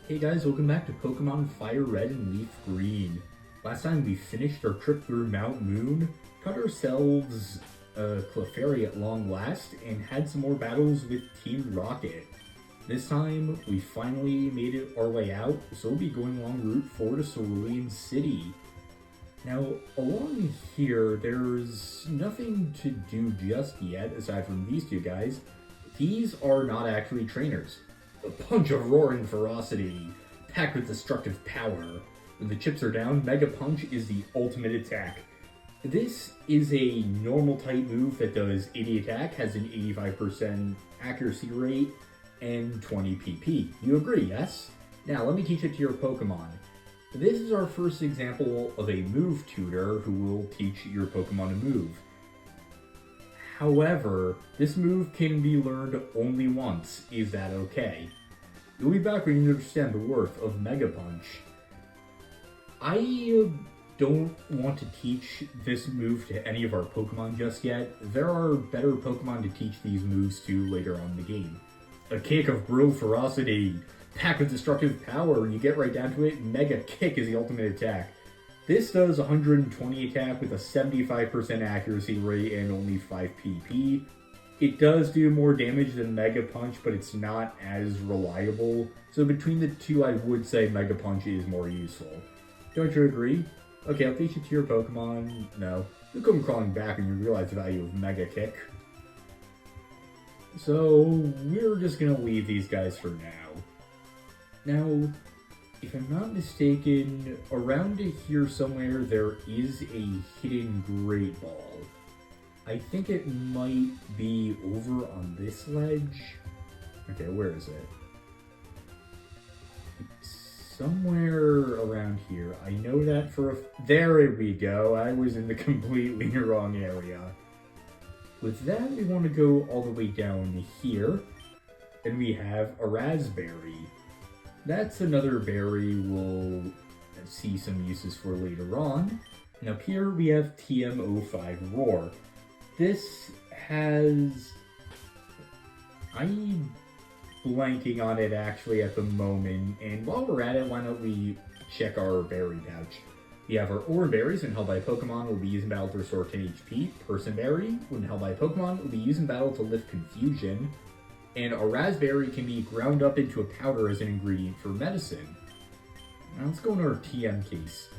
Hey guys, welcome back to Pokemon FireRed and LeafGreen. Last time we finished our trip through Mount Moon, cut ourselves a Clefairy at long last, and had some more battles with Team Rocket. This time, we finally made it our way out, so we'll be going along Route 4 to Cerulean City. Now, along here, there's nothing to do just yet, aside from these two guys. These are not actually trainers. A punch of roaring ferocity, packed with destructive power. When the chips are down, Mega Punch is the ultimate attack. This is a normal type move that does 80 attack, has an 85% accuracy rate, and 20 PP. You agree, yes? Now let me teach it to your Pokemon. This is our first example of a move tutor who will teach your Pokemon a move. However, this move can be learned only once. Is that okay? You'll be back when you understand the worth of Mega Punch. I don't want to teach this move to any of our Pokemon just yet. There are better Pokemon to teach these moves to later on in the game. A kick of brutal ferocity, packed with destructive power. When you get right down to it, Mega Kick is the ultimate attack. This does 120 attack with a 75% accuracy rate and only 5 PP. It does do more damage than Mega Punch, but it's not as reliable. So between the two, I would say Mega Punch is more useful. Don't you agree? Okay, I'll teach it to your Pokemon. No. You'll come crawling back and you realize the value of Mega Kick. So, we're just gonna leave these guys for now. Now, if I'm not mistaken, around here somewhere there is a hidden Great Ball. I think it might be over on this ledge. Okay, where is it? It's somewhere around here. I know that for a... There we go. I was in the completely wrong area. With that, we want to go all the way down here. And we have a raspberry. That's another berry we'll see some uses for later on. And up here we have TM05 Roar. This has... I'm blanking on it actually at the moment, and while we're at it, why don't we check our berry pouch. We have our Oran berries, when held by Pokemon, will be used in battle to restore 10 HP. Person berry, when held by Pokemon, will be used in battle to lift confusion. And a raspberry can be ground up into a powder as an ingredient for medicine. Now let's go into our TM case.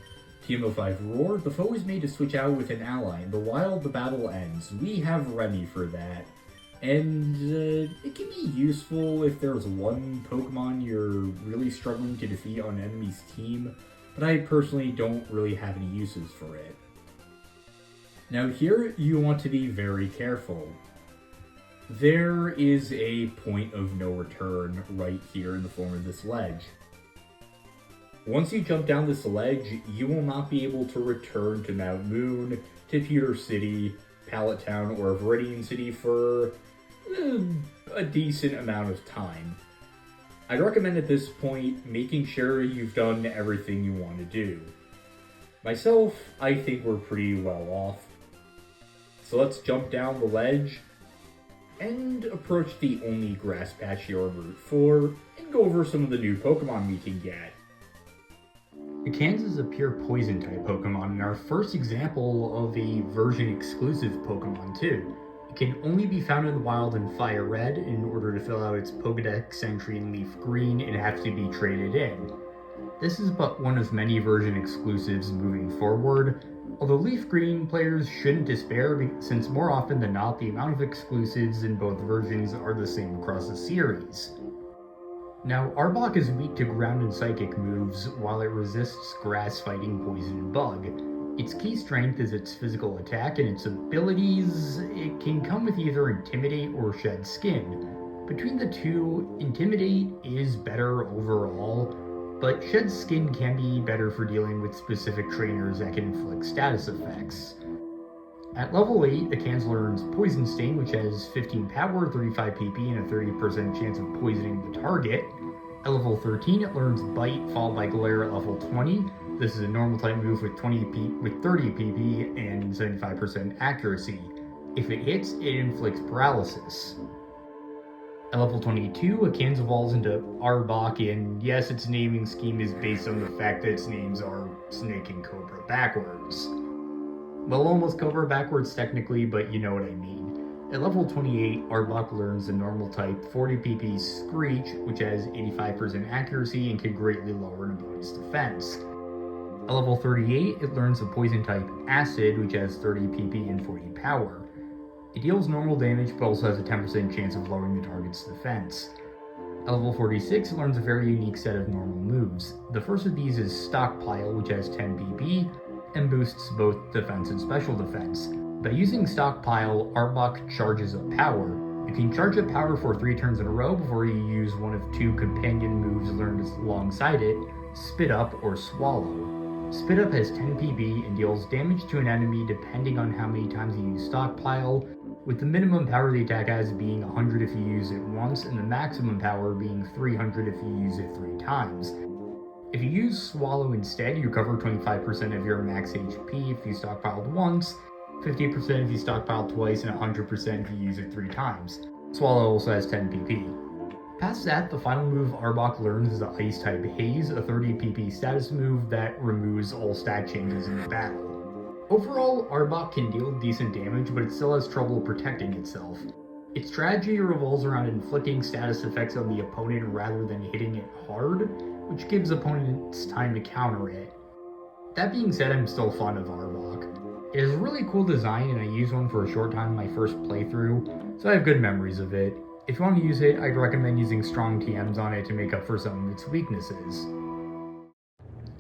TM05 Roar, the foe is made to switch out with an ally, and while the battle ends. We have Remy for that. And it can be useful if there's one Pokemon you're really struggling to defeat on an enemy's team, but I personally don't really have any uses for it. Now here, you want to be very careful. There is a point of no return right here in the form of this ledge. Once you jump down this ledge, you will not be able to return to Mount Moon, to Pewter City, Pallet Town, or Viridian City for a decent amount of time. I'd recommend at this point making sure you've done everything you want to do. Myself, I think we're pretty well off. So let's jump down the ledge and approach the only grass patch here on Route 4 and go over some of the new Pokemon we can get. Ekans is a pure poison type Pokemon and our first example of a version exclusive Pokemon too. It can only be found in the wild in FireRed. In order to fill out its Pokedex entry in LeafGreen, it has to be traded in. This is but one of many version exclusives moving forward, although LeafGreen players shouldn't despair since more often than not the amount of exclusives in both versions are the same across the series. Now, Arbok is weak to ground and psychic moves, while it resists grass, fighting, poison, and bug. Its key strength is its physical attack, and its abilities, it can come with either Intimidate or Shed Skin. Between the two, Intimidate is better overall, but Shed Skin can be better for dealing with specific trainers that can inflict status effects. At level 8, Ekans learns Poison Sting, which has 15 power, 35 PP, and a 30% chance of poisoning the target. At level 13, it learns Bite, followed by Glare at level 20. This is a normal type move with 30 PP and 75% accuracy. If it hits, it inflicts paralysis. At level 22, Ekans evolves into Arbok, and yes, its naming scheme is based on the fact that its names are Snake and Cobra backwards. Well, almost Cobra backwards technically, but you know what I mean. At level 28, Arbok learns the normal type 40 PP Screech, which has 85% accuracy and can greatly lower an opponent's defense. At level 38, it learns the poison type Acid, which has 30 PP and 40 power. It deals normal damage, but also has a 10% chance of lowering the target's defense. At level 46, it learns a very unique set of normal moves. The first of these is Stockpile, which has 10 PP, and boosts both defense and special defense. By using Stockpile, Arbok charges up power. You can charge up power for 3 turns in a row before you use one of 2 companion moves learned alongside it, Spit Up or Swallow. Spit Up has 10 PP and deals damage to an enemy depending on how many times you use Stockpile, with the minimum power the attack has being 100 if you use it once, and the maximum power being 300 if you use it 3 times. If you use Swallow instead, you recover 25% of your max HP if you stockpiled once, 50% if you stockpile twice, and 100% if you use it 3 times. Swallow also has 10 PP. Past that, the final move Arbok learns is the Ice-type Haze, a 30 PP status move that removes all stat changes in the battle. Overall, Arbok can deal decent damage, but it still has trouble protecting itself. Its strategy revolves around inflicting status effects on the opponent rather than hitting it hard, which gives opponents time to counter it. That being said, I'm still fond of Arbok. It has a really cool design, and I used one for a short time in my first playthrough, so I have good memories of it. If you want to use it, I'd recommend using strong TMs on it to make up for some of its weaknesses.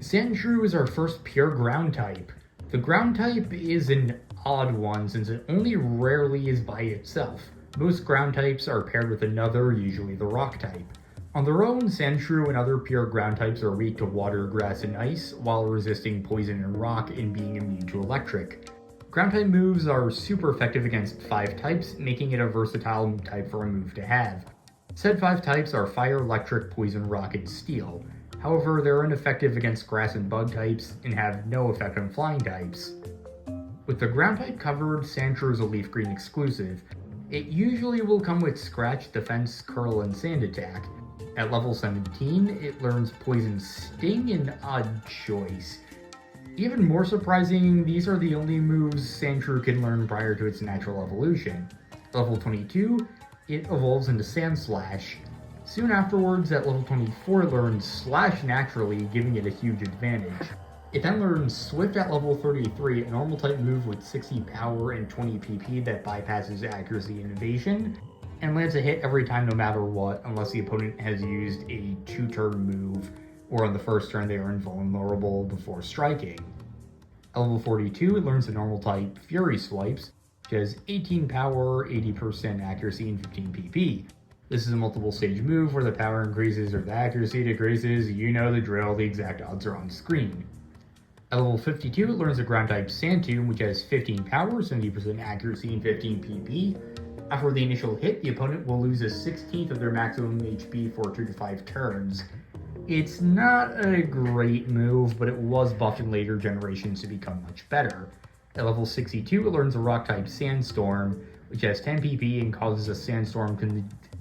Sandshrew is our first pure ground type. The ground type is an odd one since it only rarely is by itself. Most ground types are paired with another, usually the rock type. On their own, Sandshrew and other pure ground types are weak to water, grass, and ice, while resisting poison and rock and being immune to electric. Ground type moves are super effective against 5 types, making it a versatile type for a move to have. Said 5 types are fire, electric, poison, rock, and steel. However, they're ineffective against grass and bug types, and have no effect on flying types. With the ground type covered, Sandshrew is a LeafGreen exclusive. It usually will come with Scratch, Defense, Curl, and Sand Attack. At level 17, it learns Poison Sting, an odd choice. Even more surprising, these are the only moves Sandshrew can learn prior to its natural evolution. Level 22, it evolves into Sandslash. Soon afterwards, at level 24, it learns Slash naturally, giving it a huge advantage. It then learns Swift at level 33, a normal type move with 60 power and 20 PP that bypasses accuracy and evasion, and lands a hit every time no matter what, unless the opponent has used a 2-turn move, or on the first turn they are invulnerable before striking. At level 42, it learns the normal type Fury Swipes, which has 18 power, 80% accuracy, and 15 PP. This is a multiple stage move where the power increases or the accuracy decreases. You know the drill, the exact odds are on screen. At level 52, it learns the ground type Sand Tomb, which has 15 power, 70% accuracy, and 15 PP. After the initial hit, the opponent will lose a 16th of their maximum HP for 2 to 5 turns. It's not a great move, but it was buffed in later generations to become much better. At level 62, it learns the rock type Sandstorm, which has 10 PP and causes a sandstorm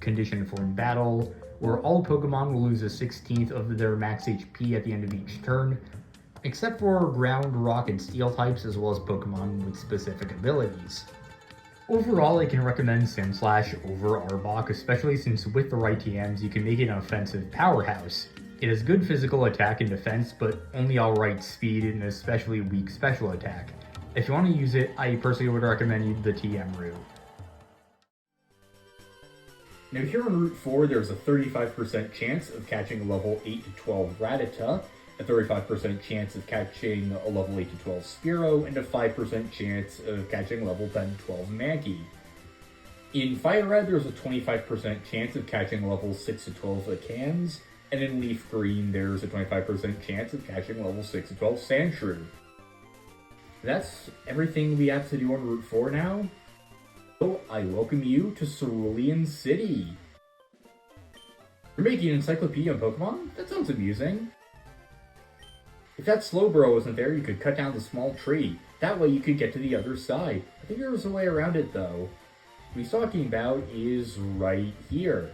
condition for in battle, where all Pokemon will lose a 16th of their max HP at the end of each turn, except for ground, rock, and steel types, as well as Pokemon with specific abilities. Overall, I can recommend Sandslash over Arbok, especially since with the right TMs, you can make it an offensive powerhouse. It has good physical attack and defense, but only alright speed and especially weak special attack. If you want to use it, I personally would recommend the TM route. Now here on Route 4, there's a 35% chance of catching a level 8 to 12 Rattata, a 35% chance of catching a level 8 to 12 Spearow, and a 5% chance of catching a level 10 to 12 Mankey. In FireRed, there's a 25% chance of catching level 6 to 12 Ekans, and in LeafGreen, there's a 25% chance of catching level 6 to 12 Sandshrew. That's everything we have to do on Route 4 now. So I welcome you to Cerulean City. You're making an encyclopedia on Pokemon? That sounds amusing. If that Slowbro wasn't there, you could cut down the small tree. That way you could get to the other side. I think there's a way around it though. What he's talking about is right here.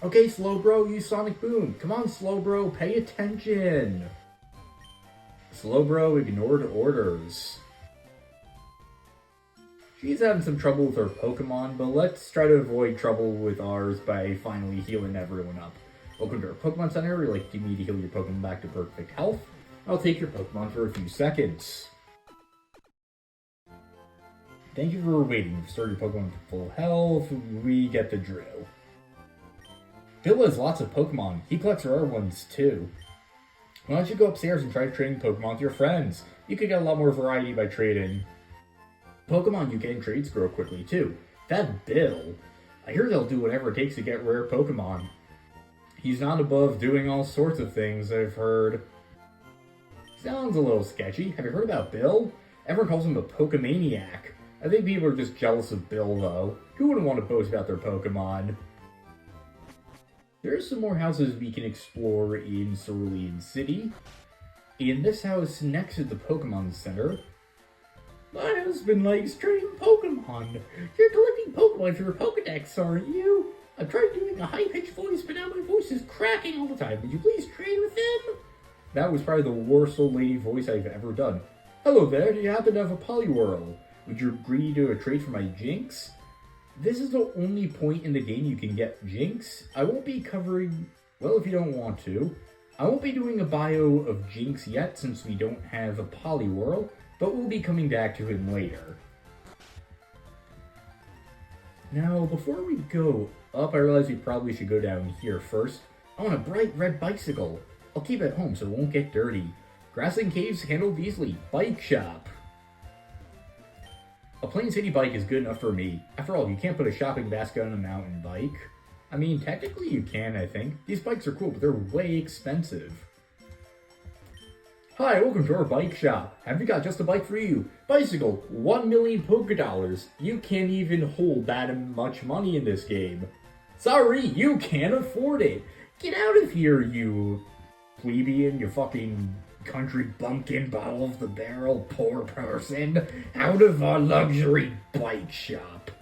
Okay, Slowbro, use Sonic Boom. Come on, Slowbro, pay attention. Slowbro ignored orders. She's having some trouble with her Pokemon, but let's try to avoid trouble with ours by finally healing everyone up. Welcome to our Pokemon Center. We'd like me to heal your Pokemon back to perfect health. I'll take your Pokemon for a few seconds. Thank you for waiting. Restore your Pokemon to full health. We get the drill. Bill has lots of Pokemon. He collects rare ones too. Why don't you go upstairs and try trading Pokemon with your friends? You could get a lot more variety by trading. Pokemon you get in trades grow quickly too. That Bill, I hear they'll do whatever it takes to get rare Pokemon. He's not above doing all sorts of things, I've heard. Sounds a little sketchy. Have you heard about Bill? Everyone calls him a Pokemaniac. I think people are just jealous of Bill though. Who wouldn't want to boast about their Pokemon? There's some more houses we can explore in Cerulean City. In this house next to the Pokemon Center, my husband likes trading Pokemon. You're collecting Pokemon for your Pokedex, aren't you? I've tried doing a high-pitched voice, but now my voice is cracking all the time. Would you please trade with him? That was probably the worst old lady voice I've ever done. Hello there, do you happen to have a Poliwhirl? Would you agree to a trade for my Jinx? This is the only point in the game you can get Jinx. I won't be covering... well, if you don't want to. I won't be doing a bio of Jinx yet since we don't have a Poliwhirl, but we'll be coming back to him later. Now, before we go up, I realize we probably should go down here first. I want a bright red bicycle. I'll keep it home so it won't get dirty. Grassland Caves handled easily. Bike shop. A plain city bike is good enough for me. After all, you can't put a shopping basket on a mountain bike. I mean, technically you can, I think. These bikes are cool, but they're way expensive. Hi, welcome to our bike shop. Have we got just a bike for you? Bicycle, 1 million Pokédollars. You can't even hold that much money in this game. Sorry, you can't afford it. Get out of here, you plebeian, you fucking country bumpkin, bottle of the barrel, poor person. Out of our luxury bike shop.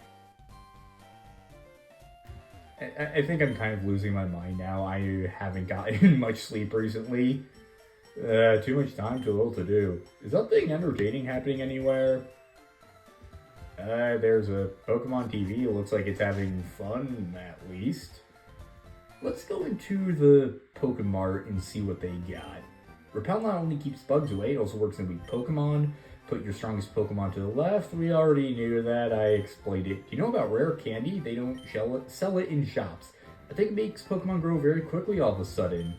I think I'm kind of losing my mind now. I haven't gotten much sleep recently. Too much time, too little to do. Is something entertaining happening anywhere? There's a Pokemon TV. It looks like it's having fun, at least. Let's go into the Pokemart and see what they got. Repel not only keeps bugs away, it also works in weak Pokemon. Put your strongest Pokemon to the left. We already knew that. I explained it. Do you know about rare candy? They don't sell it in shops. I think it makes Pokemon grow very quickly all of a sudden.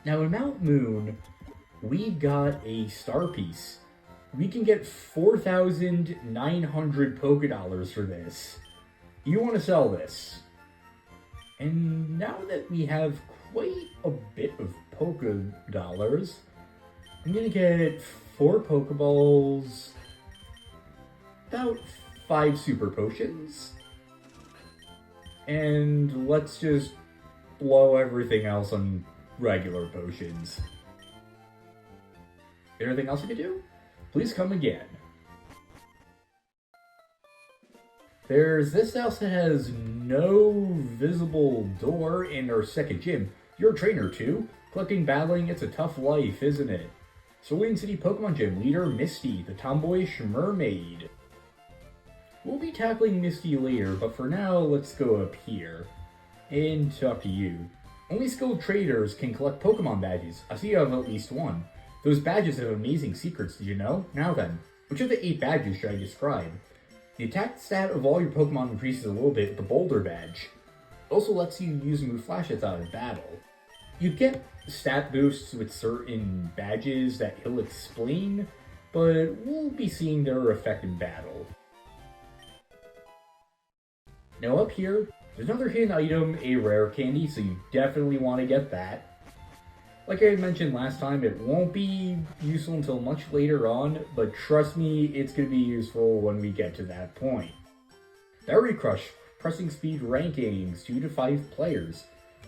Now in Mount Moon, we got a star piece. We can get 4,900 Pokédollars for this. You want to sell this? And now that we have quite a bit of Pokédollars, I'm gonna get 4 Pokeballs, about 5 Super Potions, and let's just blow everything else on regular potions. Anything else I can do? Please come again. There's this house that has no visible door in our second gym. You're a trainer too? Collecting, battling, it's a tough life, isn't it? Cerulean City Pokemon Gym, leader Misty, the tomboyish mermaid. We'll be tackling Misty later, but for now, let's go up here and talk to you. Only skilled traders can collect Pokemon badges. I see you have at least one. Those badges have amazing secrets, did you know? Now then, which of the 8 badges should I describe? The attack stat of all your Pokemon increases a little bit with the Boulder badge. It also lets you use move flashes out of battle. You get stat boosts with certain badges that he'll explain, but we'll be seeing their effect in battle. Now up here, there's another hidden item, a rare candy, so you definitely want to get that. Like I mentioned last time, it won't be useful until much later on, but trust me, it's going to be useful when we get to that point. Berry Crush, pressing speed rankings, 2 to 5 players.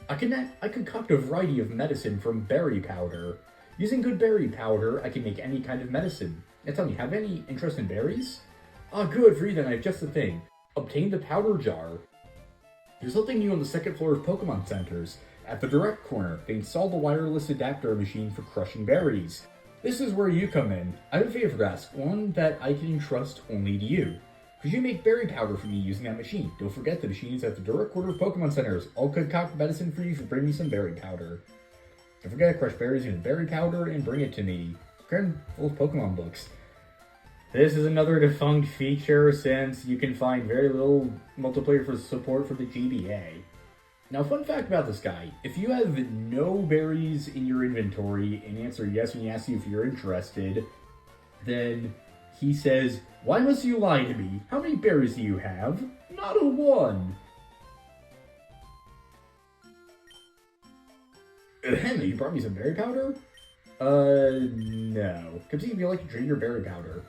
I concoct a variety of medicine from berry powder. Using good berry powder, I can make any kind of medicine. Now tell me, have any interest in berries? Ah, good, for you then, I have just the thing. Obtain the powder jar. There's something new on the second floor of Pokemon Centers. At the direct corner, they installed a wireless adapter machine for crushing berries. This is where you come in. I have a favor to ask, one that I can entrust only to you. Could you make berry powder for me using that machine? Don't forget the machine is at the direct corner of Pokemon Centers. I'll concoct medicine for you if you bring me some berry powder. Don't forget to crush berries into berry powder and bring it to me. Grand full of Pokemon books. This is another defunct feature since you can find very little multiplayer for support for the GBA. Now, fun fact about this guy, if you have no berries in your inventory and answer yes when he asks you if you're interested, then he says, "Why must you lie to me? How many berries do you have?" Not a one. Henry, you brought me some berry powder? No. Come see if you like to drink your berry powder.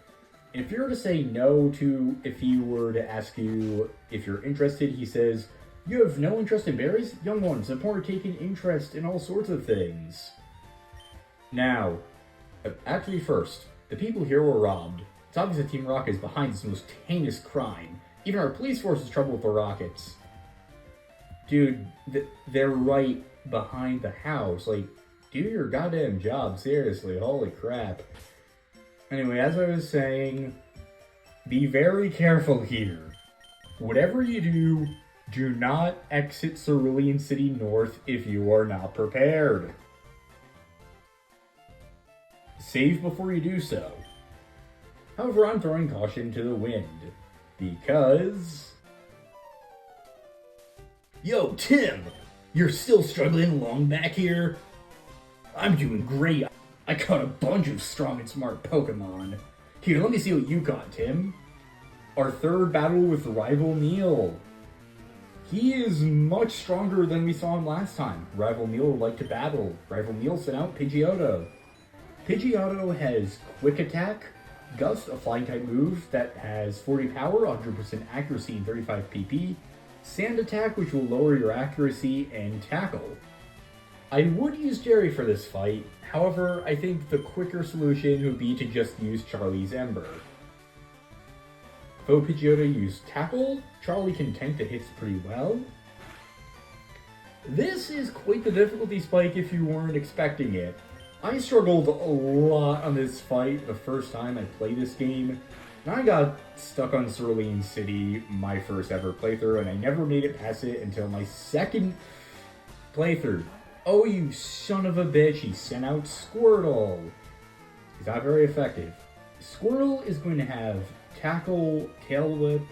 If you were to say no to, if he were to ask you if you're interested, he says, "You have no interest in berries? Young ones, important to take an interest in all sorts of things." Now, actually first, the people here were robbed. It's obvious that Team Rocket is behind this most heinous crime. Even our police force has trouble with the Rockets. Dude, they're right behind the house. Like, do your goddamn job, seriously, holy crap. Anyway, as I was saying, be very careful here. Whatever you do, do not exit Cerulean City North if you are not prepared. Save before you do so. However, I'm throwing caution to the wind, because... Yo, Tim! You're still struggling along back here? I'm doing great. I caught a bunch of strong and smart Pokemon. Here, let me see what you got, Tim. Our third battle with Rival Neil. He is much stronger than we saw him last time. Rival Neil would like to battle. Rival Neil sent out Pidgeotto. Pidgeotto has Quick Attack, Gust, a flying type move that has 40 power, 100% accuracy, and 35 PP, Sand Attack, which will lower your accuracy, and Tackle. I would use Jerry for this fight, however, I think the quicker solution would be to just use Charlie's Ember. Though Pidgeotto used Tackle, Charlie can tank the hits pretty well. This is quite the difficulty spike if you weren't expecting it. I struggled a lot on this fight the first time I played this game, and I got stuck on Cerulean City my first ever playthrough, and I never made it past it until my second playthrough. Oh, you son of a bitch, he sent out Squirtle. He's not very effective. Squirtle is going to have Tackle, Tail Whip,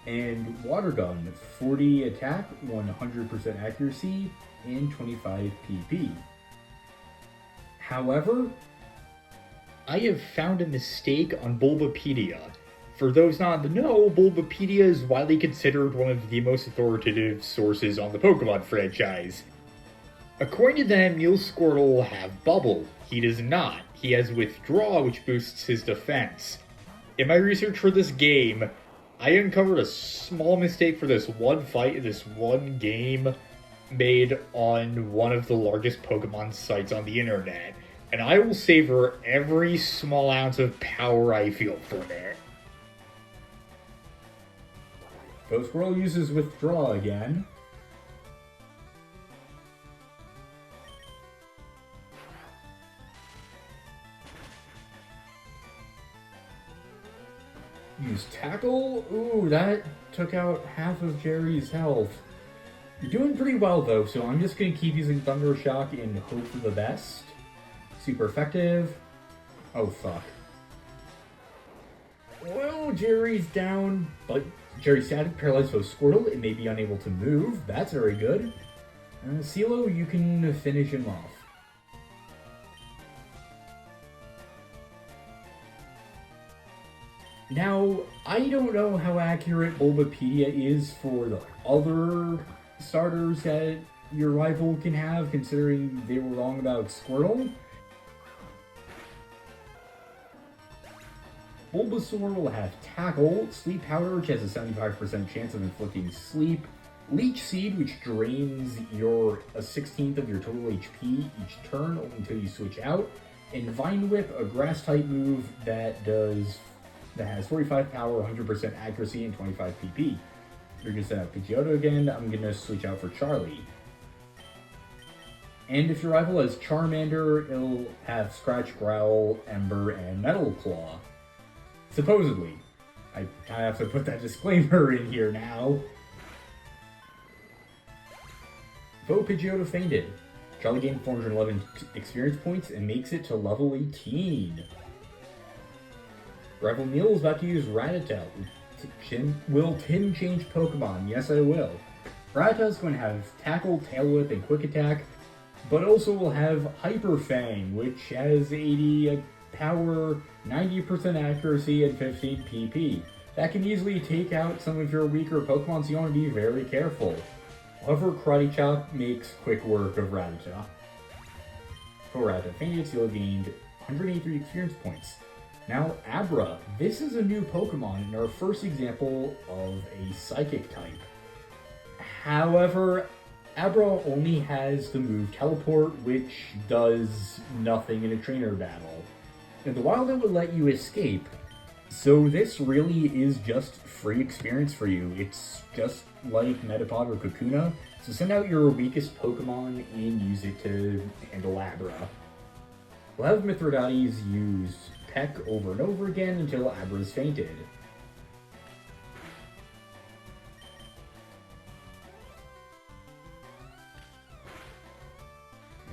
and Water Gun. 40 attack, 100% accuracy, and 25 PP. However, I have found a mistake on Bulbapedia. For those not in the know, Bulbapedia is widely considered one of the most authoritative sources on the Pokemon franchise. According to them, Neil's Squirtle will have Bubble. He does not. He has Withdraw, which boosts his defense. In my research for this game, I uncovered a small mistake for this one fight in this one game made on one of the largest Pokemon sites on the internet, and I will savor every small ounce of power I feel from it. So Squirrel uses Withdraw again. Use Tackle? Ooh, that took out half of Jerry's health. You're doing pretty well though, so I'm just going to keep using Thunder Shock and hope for the best. Super effective. Oh fuck. Well, Jerry's down, but Jerry's static paralyzed both Squirtle. It may be unable to move. That's very good. CeeLo, you can finish him off. Now, I don't know how accurate Bulbapedia is for the other starters that your rival can have, considering they were wrong about Squirtle. Bulbasaur will have Tackle, Sleep Powder, which has a 75% chance of inflicting sleep, Leech Seed, which drains a 16th of your total HP each turn until you switch out, and Vine Whip, a grass-type move that has 45 power, 100% accuracy, and 25 PP. We're gonna set up Pidgeotto again. I'm gonna switch out for Charlie. And if your rival has Charmander, it'll have Scratch, Growl, Ember, and Metal Claw. Supposedly. I kind of have to put that disclaimer in here now. Vote Pidgeotto fainted. Charlie gained 411 experience points and makes it to level 18. Rival Neil is about to use Rattata. Will Tim change Pokemon? Yes, I will. Rattata is going to have Tackle, Tail Whip, and Quick Attack, but also will have Hyper Fang, which has 80 power, 90% accuracy, and 15 PP. That can easily take out some of your weaker Pokemon, so you want to be very careful. However, Karate Chop makes quick work of Rattata. For Rattata fainted, you'll have gained 183 experience points. Now, Abra. This is a new Pokemon and our first example of a Psychic type. However, Abra only has the move Teleport, which does nothing in a trainer battle. In the wild, it would let you escape, so this really is just free experience for you. It's just like Metapod or Kakuna, so send out your weakest Pokemon and use it to handle Abra. We'll have Mithridates use Peck over and over again until Abra's fainted.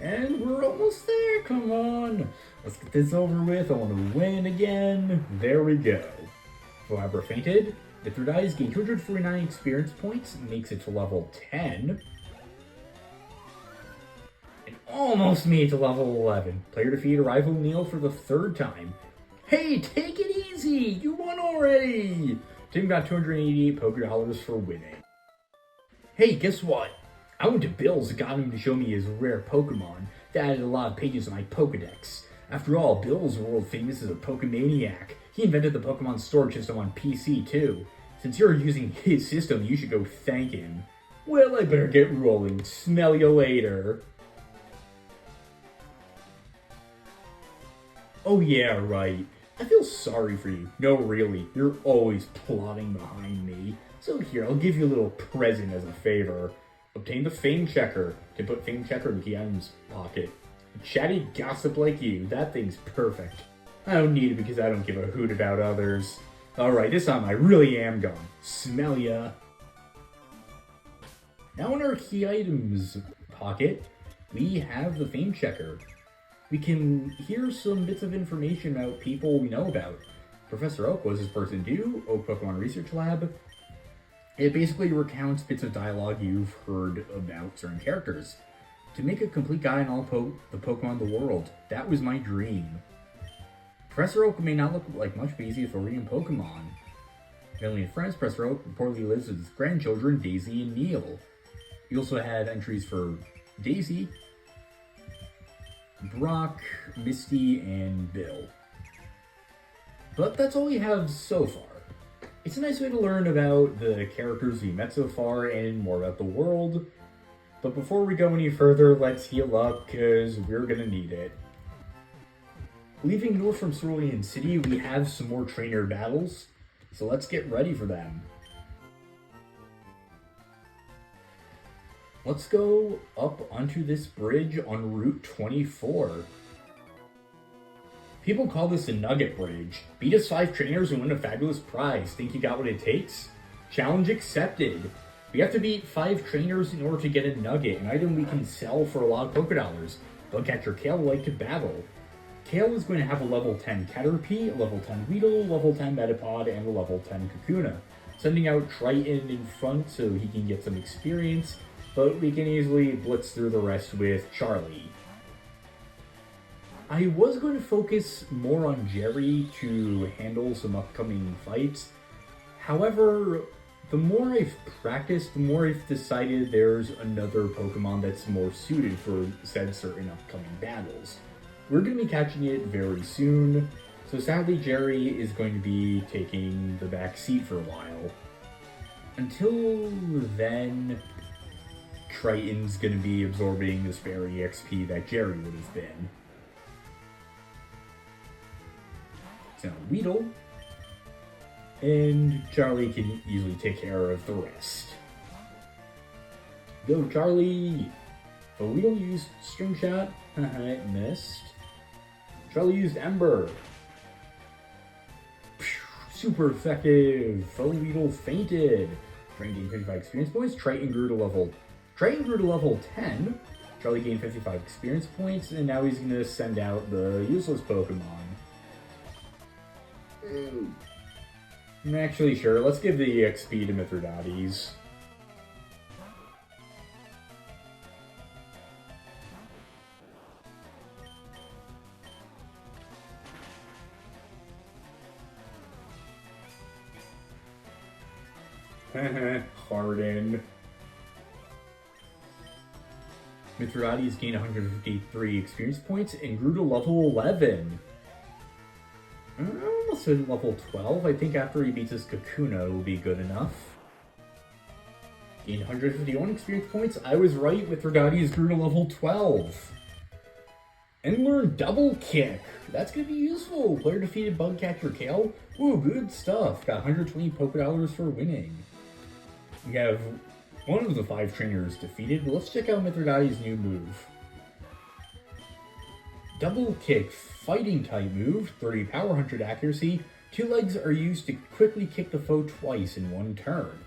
And we're almost there, come on! Let's get this over with, I want to win again. There we go. So Abra fainted. Mithridates gained 249 experience points, makes it to level 10. And almost made it to level 11. Player defeated rival Neil for the third time. Hey, take it easy! You won already! Tim got 288 Pokédollars for winning. Hey, guess what? I went to Bill's and got him to show me his rare Pokemon. That added a lot of pages in my Pokedex. After all, Bill's world famous as a Pokemaniac. He invented the Pokemon storage system on PC too. Since you're using his system, you should go thank him. Well, I better get rolling. Smell you later. Oh yeah, right. I feel sorry for you. No, really, you're always plotting behind me. So here, I'll give you a little present as a favor. Obtain the Fame Checker. To put Fame Checker in Kian's pocket. A chatty gossip like you, that thing's perfect. I don't need it because I don't give a hoot about others. Alright, this time I really am gone. Smell ya. Now in our key items pocket, we have the Fame Checker. We can hear some bits of information about people we know about. Professor Oak was his person due, Oak Pokemon Research Lab. It basically recounts bits of dialogue you've heard about certain characters. To make a complete guide on all the Pokemon in the world, that was my dream. Professor Oak may not look like much, but he's a Floridian Pokemon. Family and friends, Professor Oak reportedly lives with his grandchildren, Daisy and Neil. He also had entries for Daisy, Brock, Misty, and Bill. But that's all we have so far. It's a nice way to learn about the characters we met so far and more about the world. But before we go any further, let's heal up, because we're gonna need it. Leaving north from Cerulean City, we have some more trainer battles, so let's get ready for them. Let's go up onto this bridge on Route 24. People call this the Nugget Bridge. Beat us 5 trainers and win a fabulous prize. Think you got what it takes? Challenge accepted. We have to beat 5 trainers in order to get a Nugget, an item we can sell for a lot of Pokédollars. They'll catch your Kale like to battle. Kale is going to have a level 10 Caterpie, a level 10 Weedle, level 10 Metapod, and a level 10 Kakuna. Sending out Triton in front so he can get some experience, but we can easily blitz through the rest with Charlie. I was going to focus more on Jerry to handle some upcoming fights. However, the more I've practiced, the more I've decided there's another Pokemon that's more suited for said certain upcoming battles. We're going to be catching it very soon, so sadly Jerry is going to be taking the back seat for a while. Until then, Triton's going to be absorbing this very XP that Jerry would have been. So Weedle. And Charlie can easily take care of the rest. Go, Charlie! Oh, we don't use String Shot. It missed. Charlie used Ember. Super effective. Weedle fainted. Train gained 55 experience points. Triton grew to level 10. Charlie gained 55 experience points, and now he's gonna send out the useless Pokemon. I'm actually sure. Let's give the XP to Mithridates. Harden. Mithridates gained 153 experience points and grew to level 11. I almost said level 12. I think after he beats his Kakuna will be good enough. Gained 151 experience points. I was right, Mithridates grew to level 12. And learned Double Kick. That's going to be useful. Player defeated Bugcatcher Kale. Ooh, good stuff. Got 120 Pokédollars for winning. We have one of the 5 trainers defeated, but let's check out Mithridates' new move. Double Kick, fighting type move, 30 power, 100 accuracy. 2 legs are used to quickly kick the foe twice in one turn.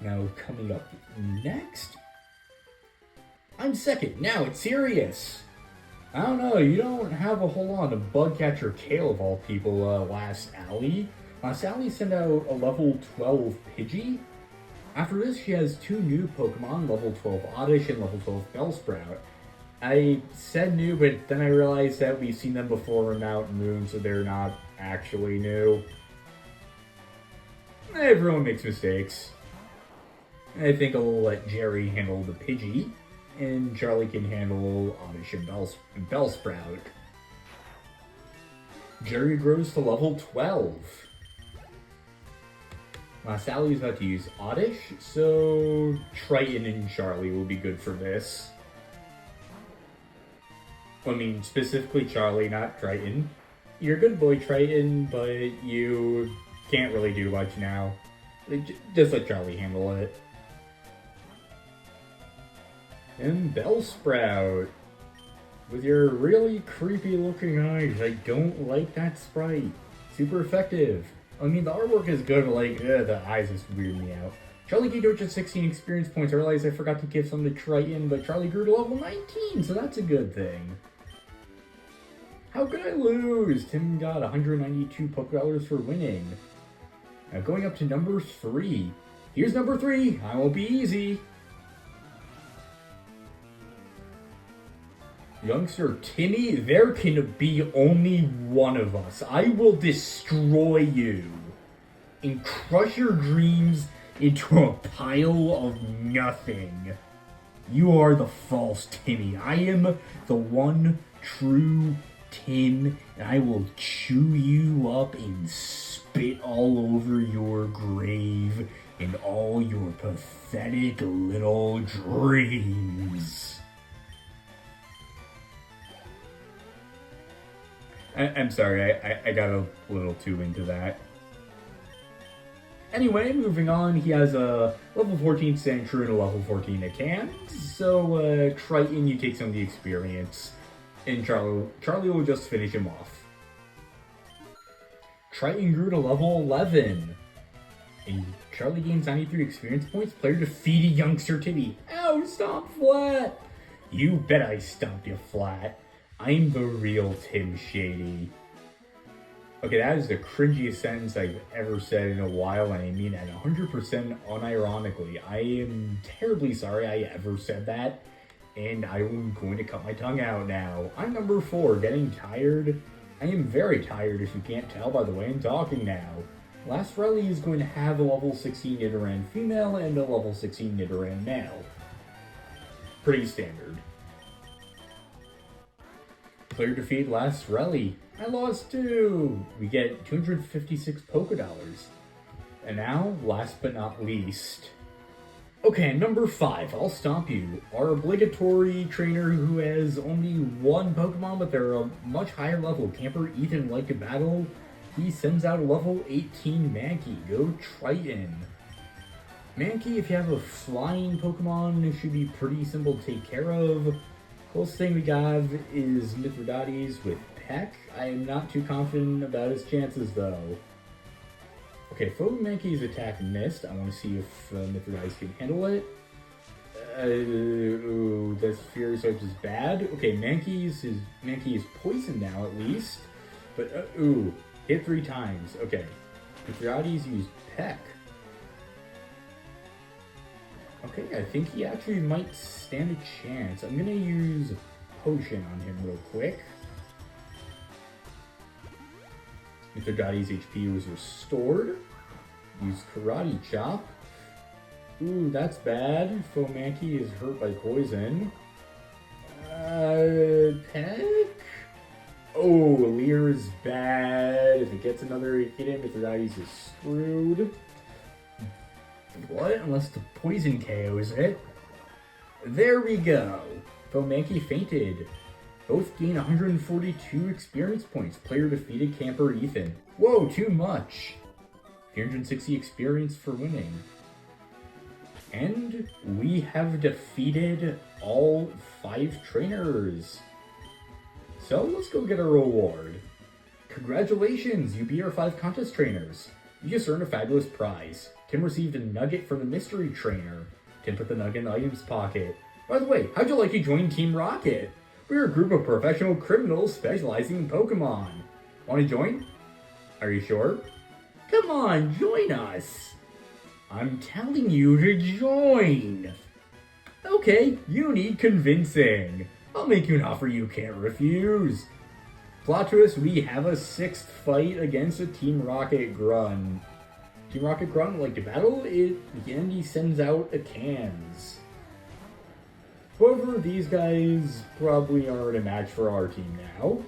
Now, coming up next... I'm second, now it's serious! I don't know, you don't have a whole lot of Bugcatcher Kale of all people last alley. Last alley sent out a level 12 Pidgey. After this, she has 2 new Pokemon, level 12 Oddish and level 12 Bellsprout. I said new, but then I realized that we've seen them before in Mountain Moon, so they're not actually new. Everyone makes mistakes. I think I'll let Jerry handle the Pidgey, and Charlie can handle Oddish and Bellsprout. Jerry grows to level 12. Sally's about to use Oddish, so Triton and Charlie will be good for this. I mean, specifically Charlie, not Triton. You're a good boy, Triton, but you can't really do much now. Just let Charlie handle it. And Bellsprout. With your really creepy looking eyes, I don't like that sprite. Super effective. I mean, the artwork is good, but like, the eyes just weird me out. Charlie gained just 16 experience points. I realized I forgot to give some to Triton, but Charlie grew to level 19, so that's a good thing. How could I lose? Tim got 192 Pokédollars for winning. Now going up to number 3. Here's number 3. I won't be easy. Youngster Timmy, there can be only one of us. I will destroy you and crush your dreams into a pile of nothing. You are the false Timmy. I am the one true Tim, and I will chew you up and spit all over your grave and all your pathetic little dreams. I'm sorry, I got a little too into that. Anyway, moving on, he has a level 14 Sandshrew and a level 14 Ekans. So, Triton, you take some of the experience, and Charlie will just finish him off. Triton grew to level 11, and Charlie gains 93 experience points. Player defeated Youngster Timmy. Ow, stomp flat! You bet I stomped you flat. I'm the real Tim Shady. Okay, that is the cringiest sentence I've ever said in a while, and I mean that 100% unironically. I am terribly sorry I ever said that, and I'm going to cut my tongue out now. I'm number 4, getting tired. I am very tired, if you can't tell by the way I'm talking now. Last rally is going to have a level 16 Nidoran female and a level 16 Nidoran male. Pretty standard. Player defeat last rally. I lost 2. We get 256 Pokédollars. And now, last but not least. Okay, number 5. I'll stomp you. Our obligatory trainer who has only 1 Pokemon, but they're a much higher level. Camper Ethan like to battle. he sends out a level 18 Mankey. Go Triton. Mankey, if you have a flying Pokemon, it should be pretty simple to take care of. Closest thing we have is Mithridates with Peck. I am not too confident about his chances, though. Okay, Mankey's attack missed. I want to see if Mithridates can handle it. Ooh, this Fury Swipes is bad. Okay, Mankey is poisoned now, at least. But, ooh, hit 3 times. Okay, Mithridates used Peck. Okay, I think he actually might stand a chance. I'm gonna use Potion on him real quick. Mithridates' HP was restored. Use Karate Chop. Ooh, that's bad. Mankey is hurt by poison. Peck? Oh, Leer is bad. If it gets another hit in, Mithridates is screwed. What? Unless the poison KOs it. There we go. Mankey fainted. Both gain 142 experience points. Player defeated Camper Ethan. Whoa, too much. 360 experience for winning. And we have defeated all 5 trainers. So let's go get a reward. Congratulations, you beat our 5 contest trainers. You just earned a fabulous prize. Tim received a nugget from the mystery trainer. Tim put the nugget in the item's pocket. By the way, how'd you like to join Team Rocket? We're a group of professional criminals specializing in Pokemon. Want to join? Are you sure? Come on, join us. I'm telling you to join. Okay, you need convincing. I'll make you an offer you can't refuse. Plot twist, we have a 6th fight against a Team Rocket Grun. Team Rocket Grunt would like to battle, and he sends out Ekans. However, these guys probably aren't a match for our team now.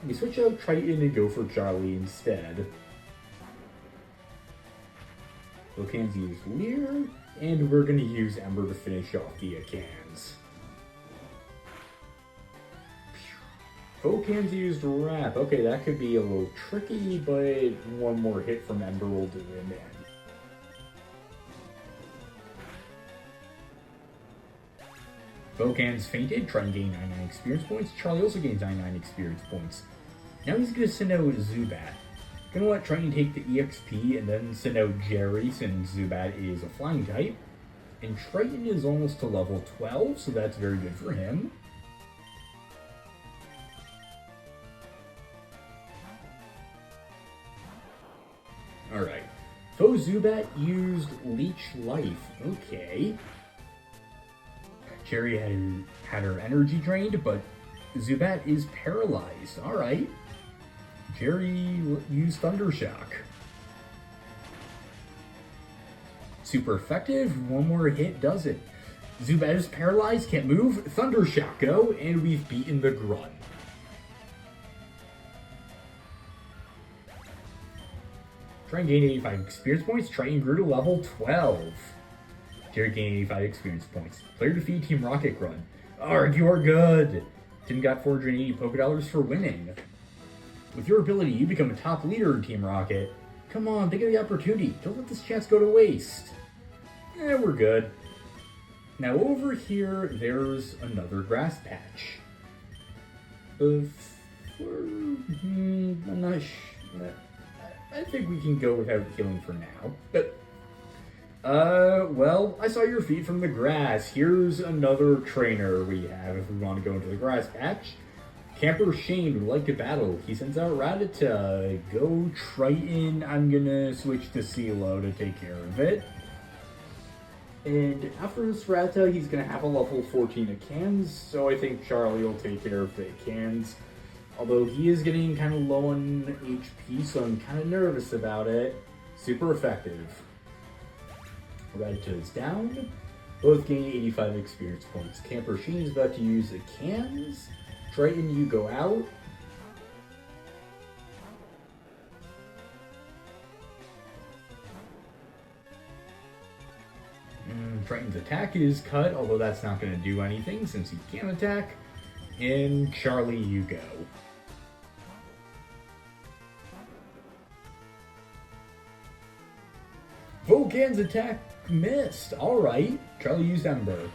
We switch out Triton and go for Charlie instead. Ekans use Leer, and we're going to use Ember to finish off the Ekans. Ekans used Wrap. Okay, that could be a little tricky, but one more hit from Ember will do him in. Ekans fainted, trying to gain 99 experience points. Charlie also gains 99 experience points. Now he's going to send out Zubat. Gonna let Triton take the EXP and then send out Jerry since Zubat is a flying type. And Triton is almost to level 12, so that's very good for him. Alright. Zubat used Leech Life. Okay. Jerry had her energy drained, but Zubat is paralyzed. Alright. Jerry used Thundershock. Super effective. One more hit does it. Zubat is paralyzed, can't move. Thundershock go, and we've beaten the Grunt. Try and gain 85 experience points. Triton grew to level 12. Jerry gained 85 experience points. Player defeat Team Rocket Grunt. Arg, you are good. Tim got 480 Pokédollars for winning. With your ability, you become a top leader in Team Rocket. Come on, think of the opportunity. Don't let this chance go to waste. We're good. Now over here, there's another grass patch. I'm not sure. I think we can go without healing for now. But, well, I saw your feet from the grass. Here's another trainer we have if we want to go into the grass patch. Camper Shane would like to battle. He sends out Rattata. Go Triton. I'm gonna switch to CeeLo to take care of it. And after this Rattata, he's gonna have a level 14 Ekans, so I think Charlie will take care of the Ekans. Although he is getting kind of low on HP, so I'm kind of nervous about it. Super effective. Rattata is down. Both gain 85 experience points. Camper Sheen is about to use Ekans. Triton, you go out. Triton's attack is cut, although that's not going to do anything since he can't attack. And Charlie, you go. Volcan's attack missed. Alright. Charlie used Ember.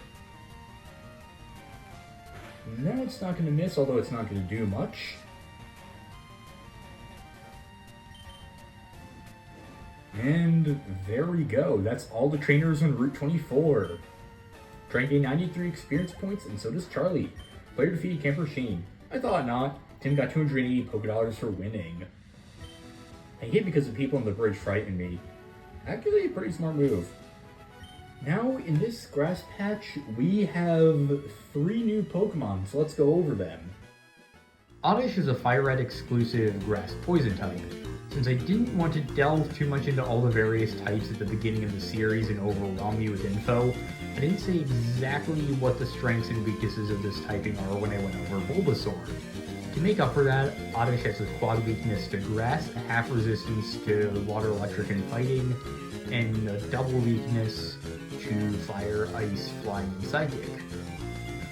No, it's not going to miss, although it's not going to do much. And there we go. That's all the trainers on Route 24. Trying to gain 93 experience points, and so does Charlie. Player defeated Camper Shane. I thought not. Tim got 280 Poké for winning. I hate because the people on the bridge frighten me. Actually, a pretty smart move. Now, in this grass patch, we have 3 new Pokemon, so let's go over them. Oddish is a FireRed exclusive grass poison type. Since I didn't want to delve too much into all the various types at the beginning of the series and overwhelm you with info, I didn't say exactly what the strengths and weaknesses of this typing are when I went over Bulbasaur. To make up for that, Oddish has a quad weakness to grass, a half resistance to water, electric, and fighting, and a double weakness to fire, ice, flying, and psychic.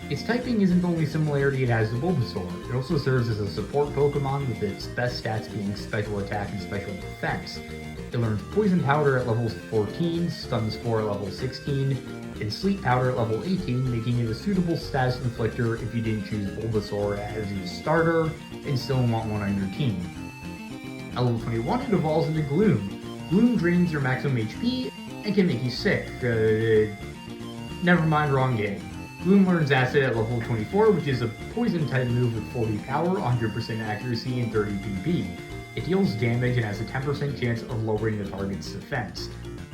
Its typing isn't the only similarity it has to Bulbasaur, it also serves as a support Pokemon with its best stats being special attack and special defense. It learns Poison Powder at level 14, Stun Spore at level 16, and Sleep Powder at level 18, making it a suitable status inflictor if you didn't choose Bulbasaur as your starter and still want one on your team. At level 21 it evolves into Gloom. Gloom drains your maximum HP and can make you sick. Never mind, wrong game. Gloom learns Acid at level 24, which is a poison type move with 40 power, 100% accuracy, and 30 PP. It deals damage and has a 10% chance of lowering the target's defense.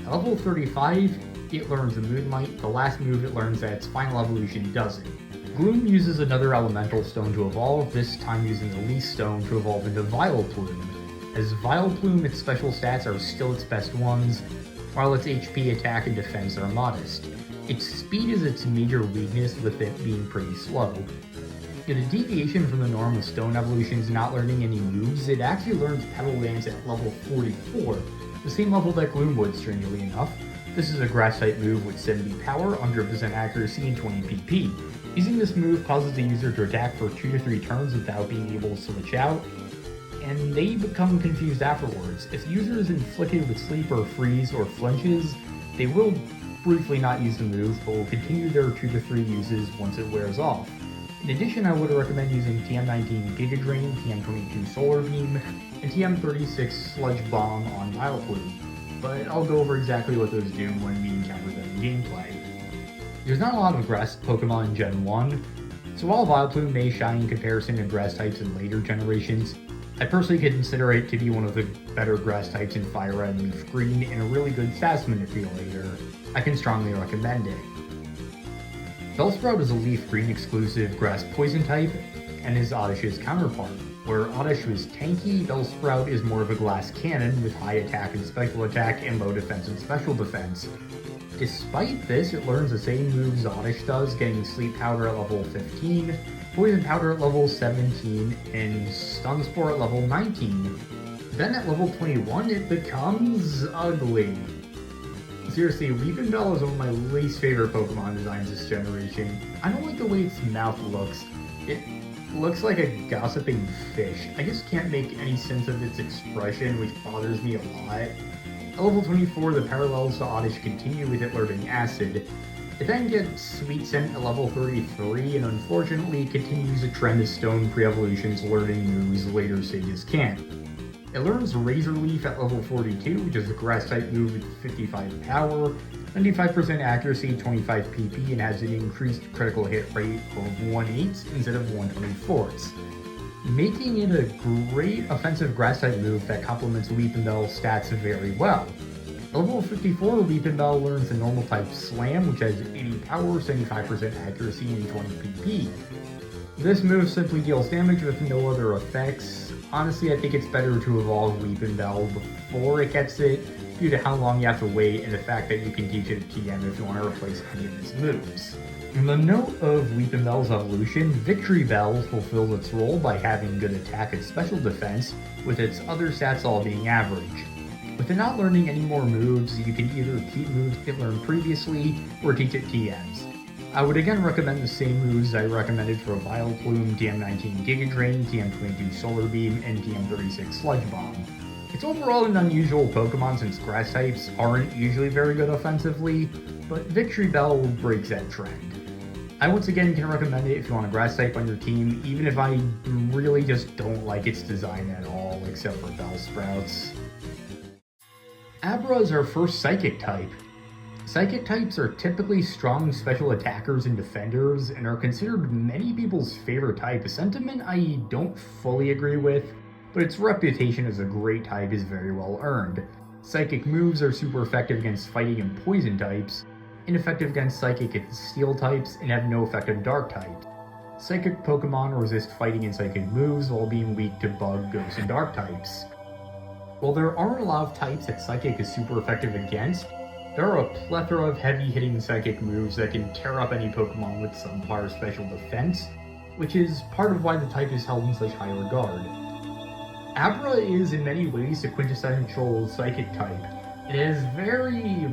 At level 35, it learns the Moonlight, the last move it learns that its final evolution doesn't. Gloom uses another elemental stone to evolve, this time using the Leaf Stone to evolve into Vileplume. As Vileplume, its special stats are still its best ones, while its HP, attack, and defense are modest. Its speed is its major weakness, with it being pretty slow. In a deviation from the norm of stone evolutions not learning any moves, it actually learns Petal Dance at level 44, the same level that Gloom would, strangely enough. This is a grass type move with 70 power, 100% accuracy, and 20 PP. Using this move causes the user to attack for 2 to 3 turns without being able to switch out, and they become confused afterwards. If the user is inflicted with sleep or freeze or flinches, they will briefly not use the move, but will continue their 2 to 3 uses once it wears off. In addition, I would recommend using TM19 Giga Drain, TM22 Solar Beam, and TM36 Sludge Bomb on Vileplume, but I'll go over exactly what those do when we encounter them in gameplay. There's not a lot of grass Pokemon in Gen 1, so while Vileplume may shine in comparison to grass types in later generations, I personally consider it to be one of the better grass types in FireRed and LeafGreen and a really good stats manipulator. I can strongly recommend it. Bellsprout is a LeafGreen exclusive grass poison type and is Oddish's counterpart. Where Oddish was tanky, Bellsprout is more of a glass cannon with high attack and special attack and low defense and special defense. Despite this, it learns the same moves Oddish does, getting Sleep Powder at level 15, Poison Powder at level 17, and Stun Spore at level 19. Then at level 21, it becomes ugly. Seriously, Weepinbell is one of my least favorite Pokemon designs this generation. I don't like the way its mouth looks. It looks like a gossiping fish. I just can't make any sense of its expression, which bothers me a lot. At level 24, the parallels to Oddish continue with it learning Acid. It then gets Sweet Scent at level 33, and unfortunately continues a trend of Stone pre-evolutions learning moves later stages can't. It learns Razor Leaf at level 42, which is a grass type move with 55 power, 95% accuracy, 25 PP, and has an increased critical hit rate of 1/8 instead of 1/24, making it a great offensive grass type move that complements Weepinbell's stats very well. At level 54, Weepinbell learns the normal type Slam, which has 80 power, 75% accuracy, and 20 PP. This move simply deals damage with no other effects. Honestly, I think it's better to evolve Weepinbell before it gets it, due to how long you have to wait and the fact that you can teach it a TM if you want to replace any of its moves. On the note of Weepinbell's evolution, Victreebel fulfills its role by having good attack and special defense, with its other stats all being average. With it not learning any more moves, you can either keep moves it learned previously, or teach it TMs. I would again recommend the same moves I recommended for Vileplume, TM19 Giga Drain, TM22 Solar Beam, and TM36 Sludge Bomb. It's overall an unusual Pokemon since grass types aren't usually very good offensively, but Victreebel breaks that trend. I once again can recommend it if you want a grass type on your team, even if I really just don't like its design at all, except for Bellsprouts. Abra is our first Psychic type. Psychic types are typically strong special attackers and defenders, and are considered many people's favorite type, a sentiment I don't fully agree with, but its reputation as a great type is very well earned. Psychic moves are super effective against fighting and poison types, ineffective against Psychic and Steel types, and have no effect on Dark types. Psychic Pokemon resist fighting and Psychic moves while being weak to Bug, Ghost, and Dark types. While there aren't a lot of types that Psychic is super effective against, there are a plethora of heavy-hitting Psychic moves that can tear up any Pokemon with subpar special defense, which is part of why the type is held in such high regard. Abra is in many ways the quintessential Psychic type. It has very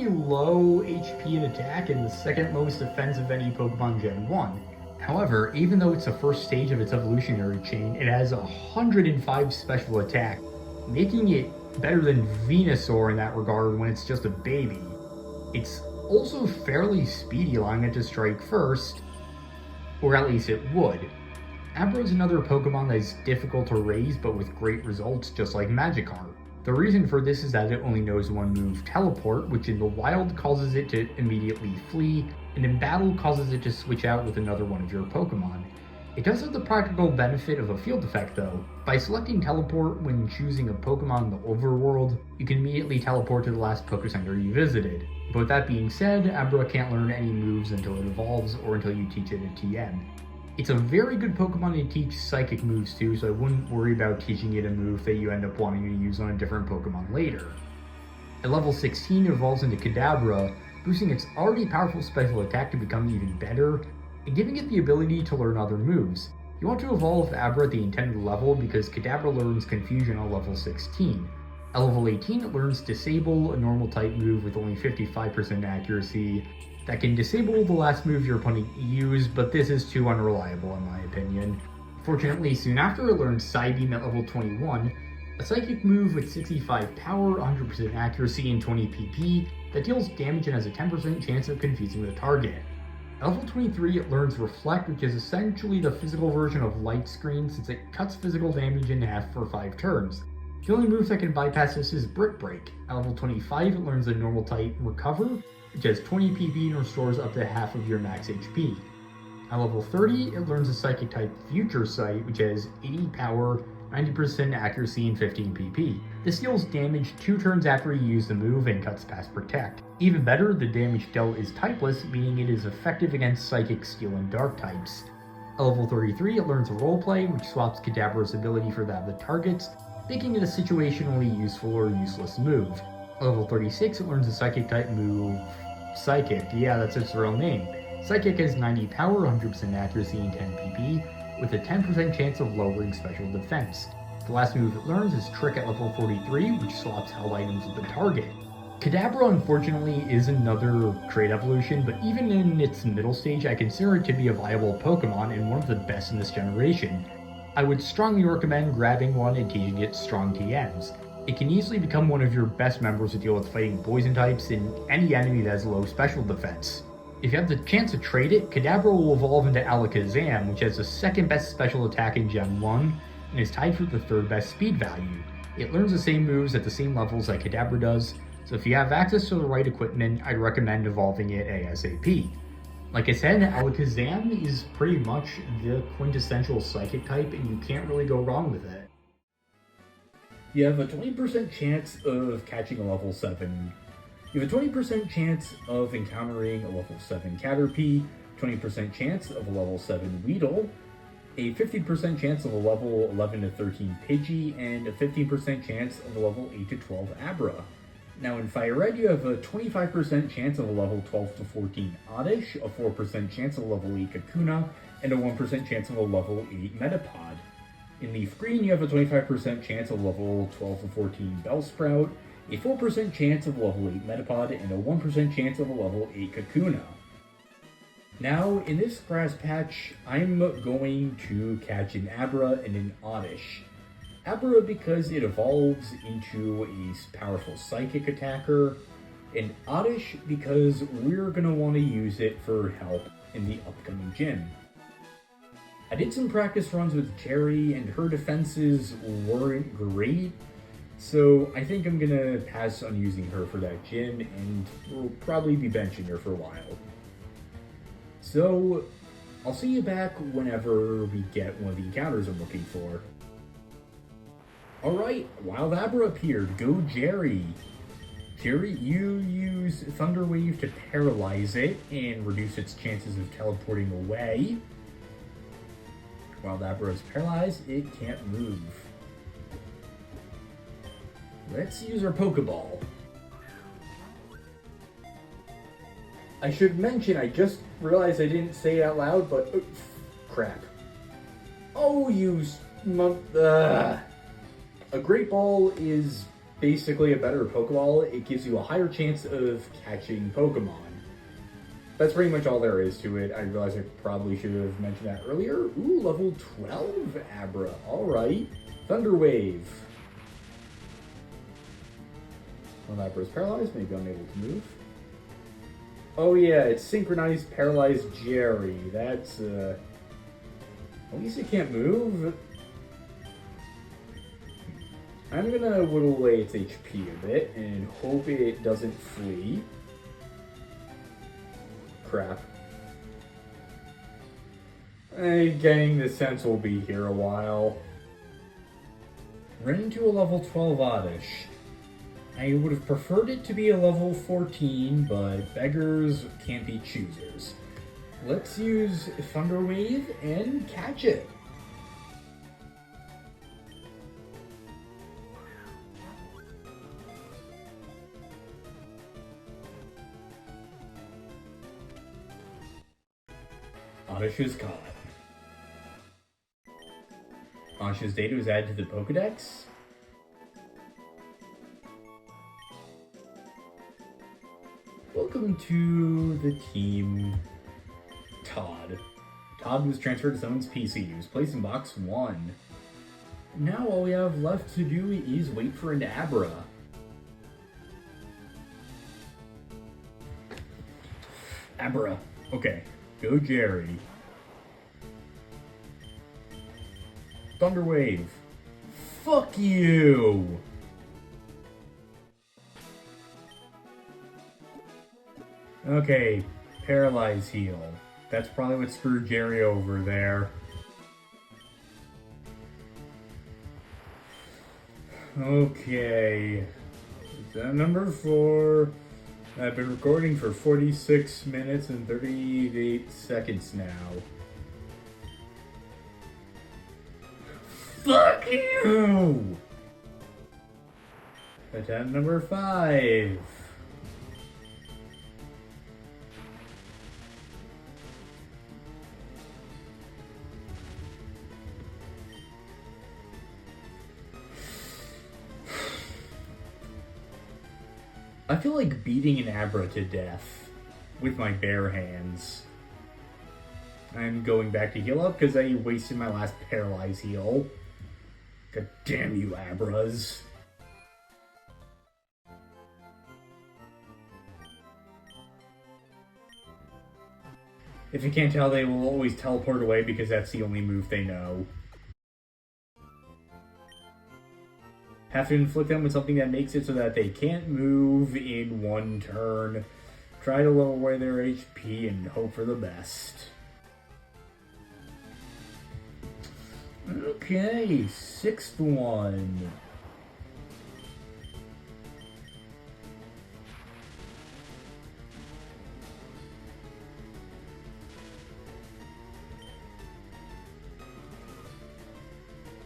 low HP and attack and the second lowest defense of any Pokemon Gen 1. However, even though it's the first stage of its evolutionary chain, it has 105 special attack, making it better than Venusaur in that regard when it's just a baby. It's also fairly speedy, allowing it to strike first, or at least it would. Abra is another Pokemon that is difficult to raise but with great results, just like Magikarp. The reason for this is that it only knows one move, Teleport, which in the wild causes it to immediately flee, and in battle causes it to switch out with another one of your Pokemon. It does have the practical benefit of a field effect though. By selecting Teleport when choosing a Pokemon in the overworld, you can immediately teleport to the last Pokecenter you visited. But with that being said, Abra can't learn any moves until it evolves or until you teach it a TM. It's a very good Pokemon to teach Psychic moves to, so I wouldn't worry about teaching it a move that you end up wanting to use on a different Pokemon later. At level 16, it evolves into Kadabra, boosting its already powerful special attack to become even better, and giving it the ability to learn other moves. You want to evolve Abra at the intended level because Kadabra learns Confusion on level 16. At level 18, it learns Disable, a normal type move with only 55% accuracy, that can disable the last move your opponent used, but this is too unreliable in my opinion. Fortunately, soon after it learns Psybeam at level 21, a Psychic move with 65 power, 100% accuracy, and 20 PP that deals damage and has a 10% chance of confusing the target. At level 23, it learns Reflect, which is essentially the physical version of Light Screen since it cuts physical damage in half for 5 turns. The only move that can bypass this is Brick Break. At level 25, it learns the normal type Recover, which has 20 PP and restores up to half of your max HP. At level 30, it learns the Psychic type Future Sight, which has 80 power, 90% accuracy, and 15 PP. This deals damage 2 turns after you use the move and cuts past Protect. Even better, the damage dealt is typeless, meaning it is effective against Psychic, Steel, and Dark types. At level 33, it learns Roleplay, which swaps Kadabra's ability for that of the targets, making it a situationally useful or useless move. At level 36, it learns the Psychic type move Psychic. Yeah, that's its real name. Psychic has 90 power, 100% accuracy, and 10 PP, with a 10% chance of lowering special defense. The last move it learns is Trick at level 43, which swaps held items with the target. Kadabra, unfortunately, is another trait evolution, but even in its middle stage, I consider it to be a viable Pokemon and one of the best in this generation. I would strongly recommend grabbing one and teaching it strong TMs. It can easily become one of your best members to deal with fighting poison types and any enemy that has low special defense. If you have the chance to trade it, Kadabra will evolve into Alakazam, which has the second best special attack in Gen 1, and is tied for the third best speed value. It learns the same moves at the same levels that Kadabra does, so if you have access to the right equipment, I'd recommend evolving it ASAP. Like I said, Alakazam is pretty much the quintessential Psychic type, and you can't really go wrong with it. You have a 20% chance of catching a level 7. You have a 20% chance of encountering a level 7 Caterpie, 20% chance of a level 7 Weedle, a 50% chance of a level 11 to 13 Pidgey, and a 15% chance of a level 8 to 12 Abra. Now in FireRed, you have a 25% chance of a level 12 to 14 Oddish, a 4% chance of a level 8 Kakuna, and a 1% chance of a level 8 Metapod. In LeafGreen, you have a 25% chance of level 12 to 14 Bellsprout, a 4% chance of a level 8 Metapod, and a 1% chance of a level 8 Kakuna. Now, in this grass patch, I'm going to catch an Abra and an Oddish. Abra because it evolves into a powerful psychic attacker, and Oddish because we're going to want to use it for help in the upcoming gym. I did some practice runs with Cherry, and her defenses weren't great, so I think I'm going to pass on using her for that gym, and we'll probably be benching her for a while. So, I'll see you back whenever we get one of the encounters I'm looking for. Alright, Wild Abra appeared. Go Jerry! Jerry, you use Thunder Wave to paralyze it and reduce its chances of teleporting away. While Abra is paralyzed, it can't move. Let's use our Pokeball. I should mention, I just realized I didn't say it out loud, but crap. Oh, a Great Ball is basically a better Pokeball. It gives you a higher chance of catching Pokemon. That's pretty much all there is to it. I realize I probably should have mentioned that earlier. Ooh, level 12 Abra. Alright. Thunder Wave. When Abra is paralyzed, maybe unable to move. Oh yeah, it's Synchronized Paralyzed Jerry. That's, at least it can't move. I'm gonna whittle away its HP a bit and hope it doesn't flee. Crap. Getting the sense we'll be here a while. Ran into a level 12 Oddish. I would have preferred it to be a level 14, but beggars can't be choosers. Let's use Thunder Wave and catch it. Oddish is caught. Oddish's data was added to the Pokedex. Welcome to the team, Todd. Todd was transferred to someone's PC. He was placed in box 1. Now all we have left to do is wait for an Abra. Abra. Okay. Go Jerry. Thunder Wave. Fuck you! Okay, Paralyze Heal. That's probably what screwed Jerry over there. Okay. Is that number 4? I've been recording for 46 minutes and 38 seconds now. Fuck you! Attempt number 5. I feel like beating an Abra to death with my bare hands. I'm going back to heal up because I wasted my last Paralyze heal. God damn you, Abras. If you can't tell, they will always teleport away because that's the only move they know. Have to inflict them with something that makes it so that they can't move in one turn. Try to lower their HP and hope for the best. Okay, 6th one.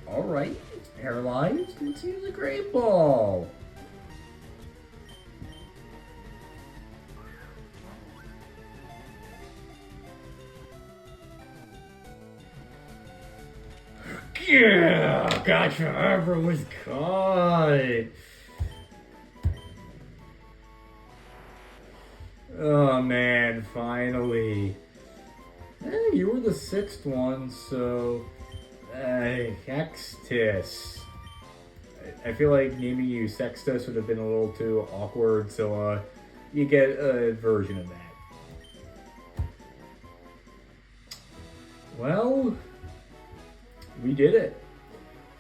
Alright, it's paralyzed. Let's use a Great Ball. Yeah, gotcha. Abra was caught. Oh man, finally. You were the 6th one, so Hextis. I feel like naming you Sextus would have been a little too awkward, so you get a version of that. Well, we did it.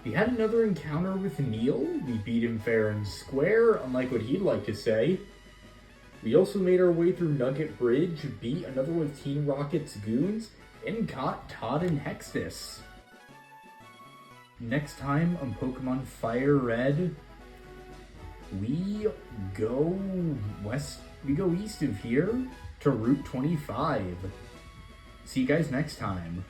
We had another encounter with Neil. We beat him fair and square, unlike what he'd like to say. We also made our way through Nugget Bridge, beat another one of Team Rocket's goons, and caught Todd and Hextus. Next time on Pokemon FireRed, we go east of here to Route 25. See you guys next time.